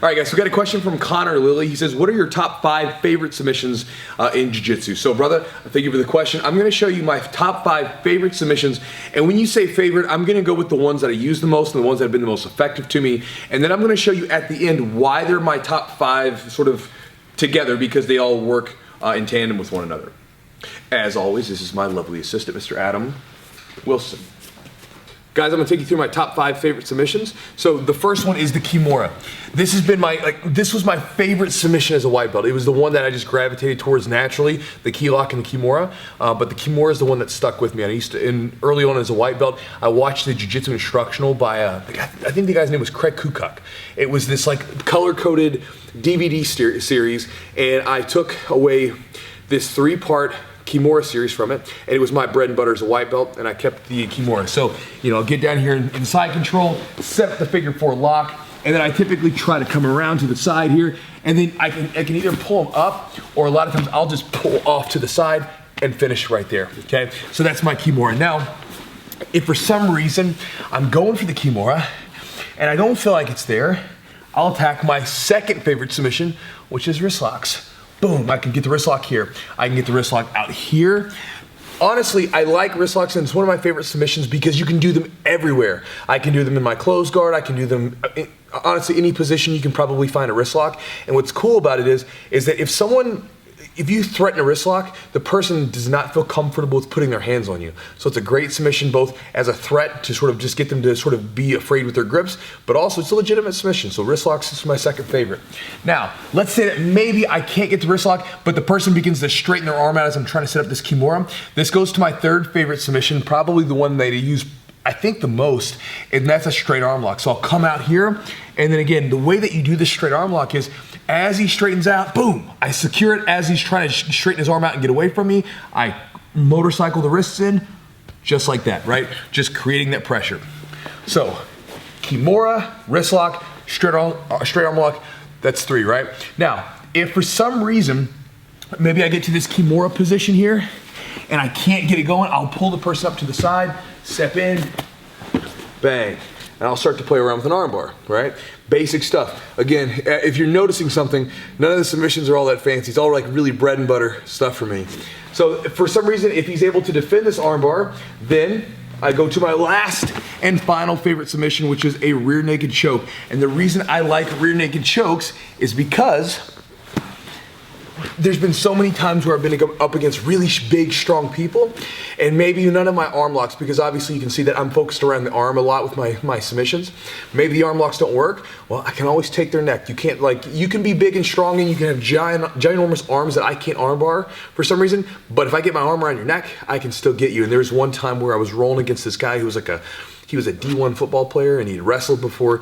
All right, guys, so we got a question from Connor Lilly. He says, what are your top 5 favorite submissions in Jiu-Jitsu? So, brother, thank you for the question. I'm going to show you my top 5 favorite submissions. And when you say favorite, I'm going to go with the ones that I use the most and the ones that have been the most effective to me. And then I'm going to show you at the end why they're my top 5 sort of together, because they all work in tandem with one another. As always, this is my lovely assistant, Mr. Adam Wilson. Guys, I'm gonna take you through my top 5 favorite submissions. So the first one is the Kimura. This has been this was my favorite submission as a white belt. It was the one that I just gravitated towards naturally, the key lock and the Kimura. But the Kimura is the one that stuck with me. Early on as a white belt, I watched the Jiu-Jitsu instructional by, I think the guy's name was Craig Kukuk. It was this like color-coded DVD series, and I took away this 3-part Kimura series from it, and it was my bread and butter as a white belt, and I kept the Kimura. So, you know, get down here in side control, set up the figure 4 lock, and then I typically try to come around to the side here, and then I can either pull them up, or a lot of times I'll just pull off to the side and finish right there, okay? So that's my Kimura. Now, if for some reason I'm going for the Kimura, and I don't feel like it's there, I'll attack my second favorite submission, which is wrist locks. Boom, I can get the wrist lock here. I can get the wrist lock out here. Honestly, I like wrist locks, and it's one of my favorite submissions because you can do them everywhere. I can do them in my closed guard. I can do them, honestly, any position you can probably find a wrist lock. And what's cool about it is that if you threaten a wrist lock, the person does not feel comfortable with putting their hands on you. So it's a great submission, both as a threat to sort of just get them to sort of be afraid with their grips, but also it's a legitimate submission. So wrist locks is my second favorite. Now, let's say that maybe I can't get the wrist lock, but the person begins to straighten their arm out as I'm trying to set up this Kimura. This goes to my third favorite submission, probably the one that I use I think the most, and that's a straight arm lock. So I'll come out here, and then again, the way that you do this straight arm lock is as he straightens out, boom, I secure it as he's trying to straighten his arm out and get away from me. I motorcycle the wrists in, just like that, right? Just creating that pressure. So Kimura, wrist lock, straight arm lock, that's 3, right? Now, if for some reason, maybe I get to this Kimura position here, and I can't get it going, I'll pull the person up to the side, step in, bang, and I'll start to play around with an armbar, right? Basic stuff. Again, if you're noticing something, none of the submissions are all that fancy. It's all like really bread and butter stuff for me. So for some reason, if he's able to defend this armbar, then I go to my last and final favorite submission, which is a rear naked choke. And the reason I like rear naked chokes is because there's been so many times where I've been up against really big, strong people, and maybe none of my arm locks, because obviously you can see that I'm focused around the arm a lot with my submissions. Maybe the arm locks don't work. Well, I can always take their neck. You can't, you can be big and strong and you can have ginormous arms that I can't armbar for some reason, but if I get my arm around your neck, I can still get you. And there's one time where I was rolling against this guy who was he was a D1 football player, and he'd wrestled before.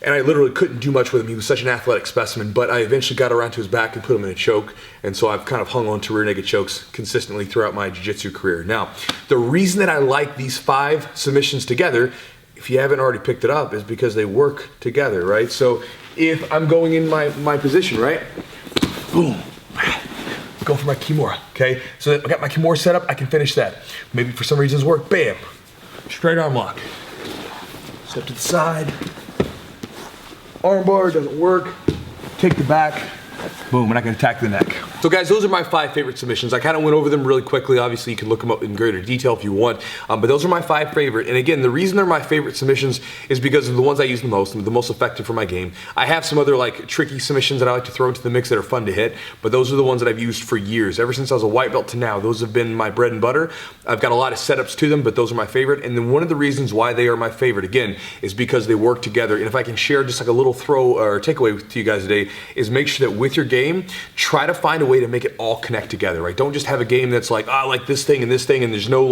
And I literally couldn't do much with him. He was such an athletic specimen, but I eventually got around to his back and put him in a choke. And so I've kind of hung on to rear naked chokes consistently throughout my jiu-jitsu career. Now, the reason that I like these 5 submissions together, if you haven't already picked it up, is because they work together, right? So if I'm going in my position, right? Boom. Go for my Kimura, okay? So that I got my Kimura set up, I can finish that. Maybe for some reasons work, bam. Straight arm lock. Step to the side. Armbar doesn't work, take the back, boom, and I can attack the neck. So guys, those are my 5 favorite submissions. I kind of went over them really quickly. Obviously, you can look them up in greater detail if you want, but those are my 5 favorite. And again, the reason they're my favorite submissions is because of the ones I use the most and the most effective for my game. I have some other tricky submissions that I like to throw into the mix that are fun to hit, but those are the ones that I've used for years. Ever since I was a white belt to now, those have been my bread and butter. I've got a lot of setups to them, but those are my favorite. And then one of the reasons why they are my favorite, again, is because they work together. And if I can share just like a little throw or takeaway to you guys today, is make sure that with your game, try to find a way to make it all connect together, right? Don't just have a game that's like, I like this thing, and there's no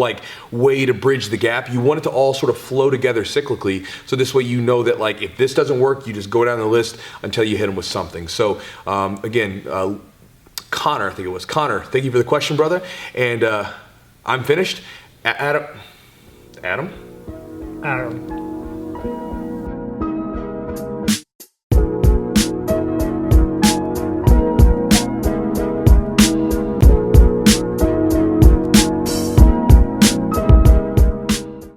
way to bridge the gap. You want it to all sort of flow together cyclically, so this way you know that if this doesn't work, you just go down the list until you hit them with something. So again, Connor, I think it was. Connor, thank you for the question, brother. And I'm finished. Adam.